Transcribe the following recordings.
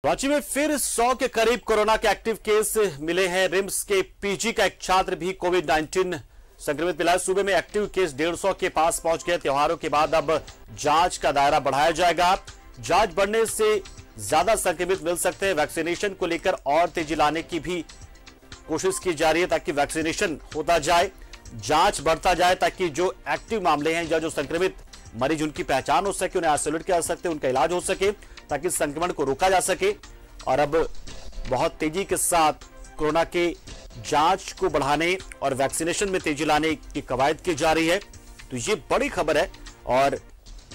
रांची में फिर 100 के करीब कोरोना के एक्टिव केस मिले हैं। रिम्स के पीजी का एक छात्र भी कोविड-19 संक्रमित मिला है। सूबे में एक्टिव केस 150 के पास पहुंच गए। त्योहारों के बाद अब जांच का दायरा बढ़ाया जाएगा। जांच बढ़ने से ज्यादा संक्रमित मिल सकते हैं। वैक्सीनेशन को लेकर और तेजी लाने की भी कोशिश की जा रही है ताकि वैक्सीनेशन होता जाए, जांच बढ़ता जाए, ताकि जो एक्टिव मामले हैं या जो संक्रमित मरीज उनकी पहचान हो सके, उन्हें आइसोलेट किया जा सकते, उनका इलाज हो सके ताकि संक्रमण को रोका जा सके। और अब बहुत तेजी के साथ कोरोना के जांच को बढ़ाने और वैक्सीनेशन में तेजी लाने की कवायद की जा रही है। तो ये बड़ी खबर है और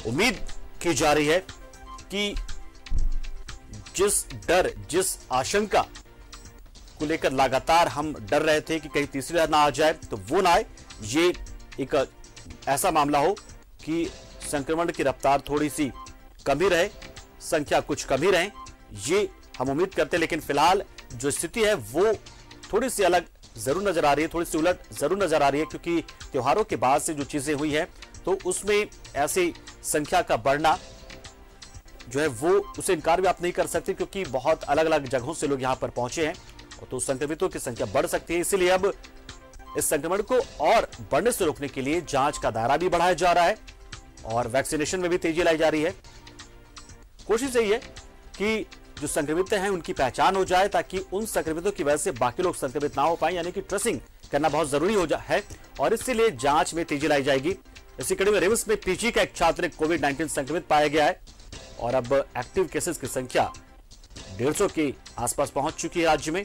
उम्मीद की जा रही है कि जिस डर, जिस आशंका को लेकर लगातार हम डर रहे थे कि कहीं तीसरी लहर ना आ जाए, तो वो ना आए। ये एक ऐसा मामला हो कि संक्रमण की रफ्तार थोड़ी सी कमी रहे, संख्या कुछ कमी रहे, ये हम उम्मीद करते हैं। लेकिन फिलहाल जो स्थिति है वो थोड़ी सी अलग जरूर नजर आ रही है, थोड़ी सी उलट जरूर नजर आ रही है, क्योंकि त्योहारों के बाद से जो चीजें हुई है तो उसमें ऐसी संख्या का बढ़ना जो है वो उसे इनकार भी आप नहीं कर सकते, क्योंकि बहुत अलग अलग जगहों से लोग यहां पर पहुंचे हैं तो संक्रमितों की संख्या बढ़ सकती है। इसीलिए अब इस संक्रमण को और बढ़ने से रोकने के लिए जांच का दायरा भी बढ़ाया जा रहा है और वैक्सीनेशन में भी तेजी लाई जा रही है। कोशिश यही है कि जो संक्रमित हैं उनकी पहचान हो जाए ताकि उन संक्रमितों की वजह से बाकी लोग संक्रमित ना हो पाए, यानी कि ट्रेसिंग करना बहुत जरूरी है और इसीलिए जांच में तेजी लाई जाएगी। इसी कड़ी में रिम्स में पीजी का एक छात्र कोविड-19 संक्रमित पाया गया है और अब एक्टिव केसेस की संख्या 150 के आसपास पहुंच चुकी है राज्य में।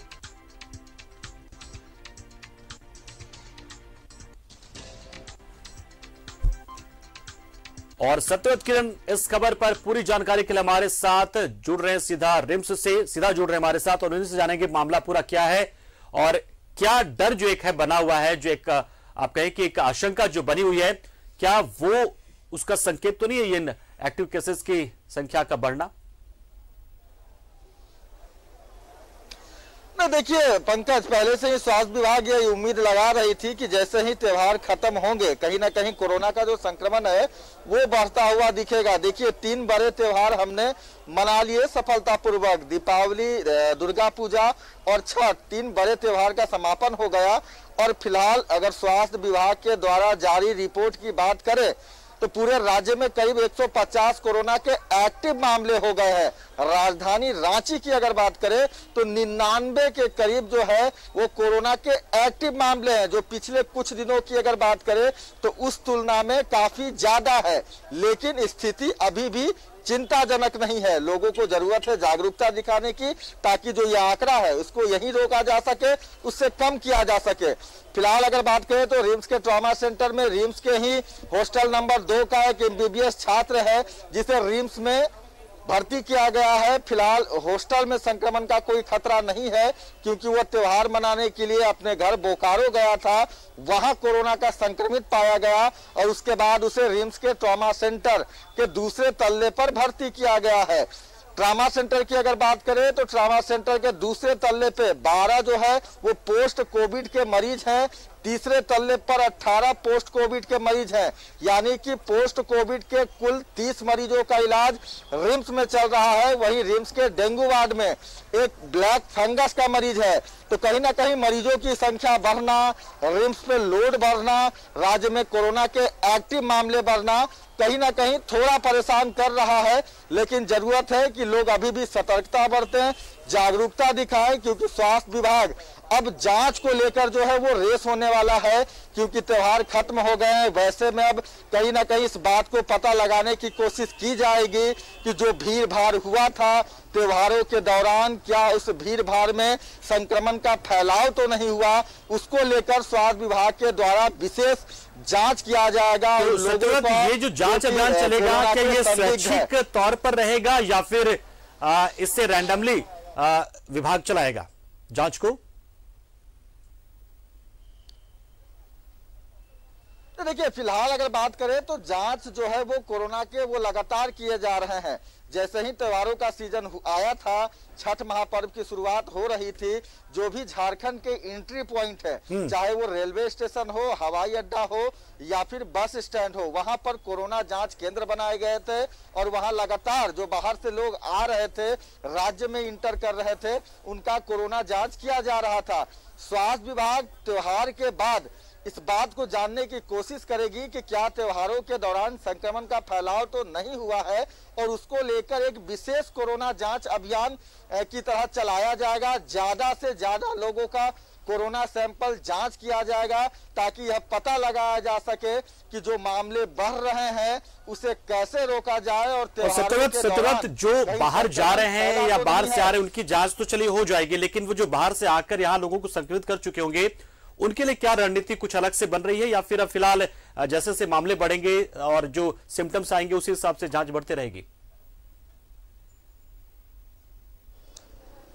और सत्यव्रत किरण इस खबर पर पूरी जानकारी के लिए हमारे साथ जुड़ रहे हैं, सीधा रिम्स से सीधा जुड़ रहे हैं हमारे साथ और उन्हीं से जानेंगे मामला पूरा क्या है और क्या डर जो एक है बना हुआ है, जो एक आप कहें कि एक आशंका जो बनी हुई है, क्या वो उसका संकेत तो नहीं है ये एक्टिव केसेस की संख्या का बढ़ना? देखिए पंकज, पहले से ही स्वास्थ्य विभाग ये उम्मीद लगा रही थी कि जैसे ही त्योहार खत्म होंगे कहीं ना कहीं कोरोना का जो संक्रमण है वो बढ़ता हुआ दिखेगा। देखिए 3 बड़े त्योहार हमने मना लिए सफलतापूर्वक, दीपावली, दुर्गा पूजा और छठ, 3 बड़े त्योहार का समापन हो गया। और फिलहाल अगर स्वास्थ्य विभाग के द्वारा जारी रिपोर्ट की बात करें तो पूरे राज्य में करीब 150 कोरोना के एक्टिव मामले हो गए हैं। राजधानी रांची की अगर बात करें तो 99 के करीब जो है वो कोरोना के एक्टिव मामले हैं, जो पिछले कुछ दिनों की अगर बात करें तो उस तुलना में काफी ज्यादा है। लेकिन स्थिति अभी भी चिंताजनक नहीं है। लोगों को जरूरत है जागरूकता दिखाने की ताकि जो ये आंकड़ा है उसको यहीं रोका जा सके, उससे कम किया जा सके। फिलहाल अगर बात करें तो रिम्स के ट्रॉमा सेंटर में रिम्स के ही हॉस्टल नंबर 2 का एक एमबीबीएस छात्र है जिसे रिम्स में भर्ती किया गया है। फिलहाल हॉस्टल में संक्रमण का कोई खतरा नहीं है क्योंकि वो त्योहार मनाने के लिए अपने घर बोकारो गया था, वहां कोरोना का संक्रमित पाया गया और उसके बाद उसे रिम्स के ट्रॉमा सेंटर के दूसरे तल्ले पर भर्ती किया गया है। ट्रामा सेंटर की अगर बात करें तो ट्रामा सेंटर के दूसरे तल्ले पे 12 जो है वो पोस्ट कोविड के मरीज हैं, तीसरे तल्ले पर 18 पोस्ट कोविड के मरीज हैं, यानी कि पोस्ट कोविड के कुल 30 मरीजों का इलाज रिम्स में चल रहा है। वहीं रिम्स के डेंगू वार्ड में एक ब्लैक फंगस का मरीज है। तो कहीं ना कहीं मरीजों की संख्या बढ़ना, रिम्स पे लोड बढ़ना, राज्य में कोरोना के एक्टिव मामले बढ़ना कहीं ना कहीं थोड़ा परेशान कर रहा है। लेकिन जरूरत है कि लोग अभी भी सतर्कता बरतें, जागरूकता दिखाएं, क्योंकि स्वास्थ्य विभाग अब जांच को लेकर जो है वो रेस होने वाला है, क्योंकि त्योहार खत्म हो गए हैं। वैसे में अब कहीं ना कहीं इस बात को पता लगाने की कोशिश की जाएगी कि जो भीड़ भाड़ हुआ था त्योहारों के दौरान, क्या उस भीड़ भाड़ में संक्रमण का फैलाव तो नहीं हुआ, उसको लेकर स्वास्थ्य विभाग के द्वारा विशेष जांच किया जाएगा। तो ये जो जांच अभियान चलेगा क्या ये स्वैच्छिक तौर पर रहेगा या फिर इससे रैंडमली विभाग चलाएगा जांच को? तो देखिए फिलहाल अगर बात करें तो जांच जो है वो कोरोना के वो लगातार किए जा रहे हैं। जैसे ही त्योहारों का सीजन आया था, छठ महापर्व की शुरुआत हो रही थी, जो भी झारखंड के एंट्री पॉइंट है, चाहे वो रेलवे स्टेशन हो, हवाई अड्डा हो या फिर बस स्टैंड हो, वहां पर कोरोना जांच केंद्र बनाए गए थे और वहां लगातार जो बाहर से लोग आ रहे थे, राज्य में इंटर कर रहे थे, उनका कोरोना जांच किया जा रहा था। स्वास्थ्य विभाग त्योहार के बाद इस बात को जानने की कोशिश करेगी कि क्या त्योहारों के दौरान संक्रमण का फैलाव तो नहीं हुआ है, और उसको लेकर एक विशेष कोरोना जांच अभियान की तरह चलाया जाएगा। ज्यादा से ज्यादा लोगों का कोरोना सैंपल जांच किया जाएगा ताकि यह पता लगाया जा सके कि जो मामले बढ़ रहे हैं उसे कैसे रोका जाए। और सत्यव्रत जो बाहर जा रहे हैं या बाहर से आ रहे हैं उनकी जांच तो चलिए हो जाएगी, लेकिन वो जो बाहर से आकर यहाँ लोगों को संक्रमित कर चुके होंगे उनके लिए क्या रणनीति कुछ अलग से बन रही है, या फिर अब फिलहाल जैसे जैसे मामले बढ़ेंगे और जो सिम्टम्स आएंगे उसी हिसाब से जांच बढ़ती रहेगी?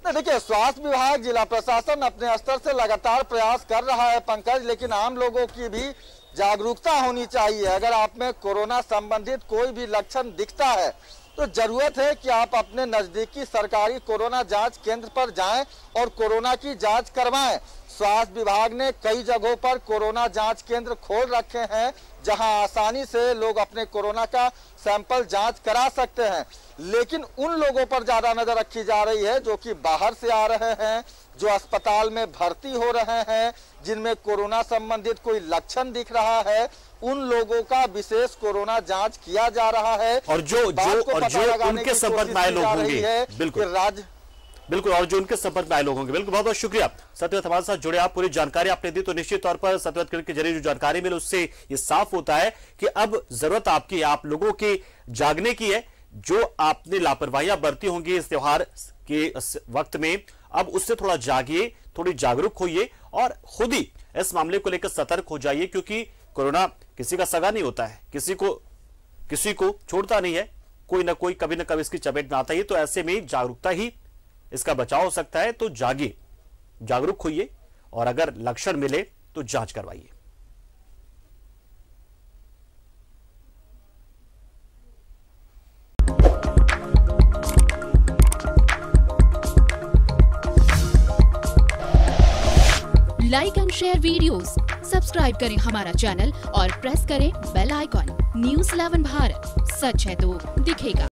देखिए स्वास्थ्य विभाग, जिला प्रशासन अपने स्तर से लगातार प्रयास कर रहा है पंकज, लेकिन आम लोगों की भी जागरूकता होनी चाहिए। अगर आप में कोरोना संबंधित कोई भी लक्षण दिखता है तो जरूरत है कि आप अपने नजदीकी सरकारी कोरोना जांच केंद्र पर जाएं और कोरोना की जांच करवाएं। स्वास्थ्य विभाग ने कई जगहों पर कोरोना जांच केंद्र खोल रखे हैं जहां आसानी से लोग अपने कोरोना का सैंपल जांच करा सकते हैं, लेकिन उन लोगों पर ज्यादा नजर रखी जा रही है जो कि बाहर से आ रहे हैं, जो अस्पताल में भर्ती हो रहे हैं, जिनमें कोरोना संबंधित कोई लक्षण दिख रहा है, उन लोगों का विशेष कोरोना जांच किया जा रहा है। और जो उनके संपर्क में आए लोग होंगे, बिल्कुल, और जो उनके संपर्क में आए लोग होंगे। बिल्कुल, बहुत बहुत शुक्रिया सत्यव्रत, हमारे साथ जुड़े, आप पूरी जानकारी आपने दी। तो निश्चित तौर पर सत्यव्रत किरण के जरिए जो जानकारी मिले उससे ये साफ होता है कि अब जरूरत आपकी, आप लोगों की जागने की है। जो आपने लापरवाहियां बरती होंगी इस त्योहार के वक्त में, अब उससे थोड़ा जागिए, थोड़ी जागरूक होइए और खुद ही इस मामले को लेकर सतर्क हो जाइए, क्योंकि कोरोना किसी का सगा नहीं होता है, किसी को छोड़ता नहीं है, कोई ना कोई कभी ना कभी इसकी चपेट में आता ही। तो ऐसे में जागरूकता ही इसका बचाव हो सकता है। तो जागिए, जागरूक होइए और अगर लक्षण मिले तो जांच करवाइए। Like and share videos, subscribe करें हमारा चैनल और प्रेस करें बेल आइकॉन। न्यूज़ 11 भारत, सच है तो दिखेगा।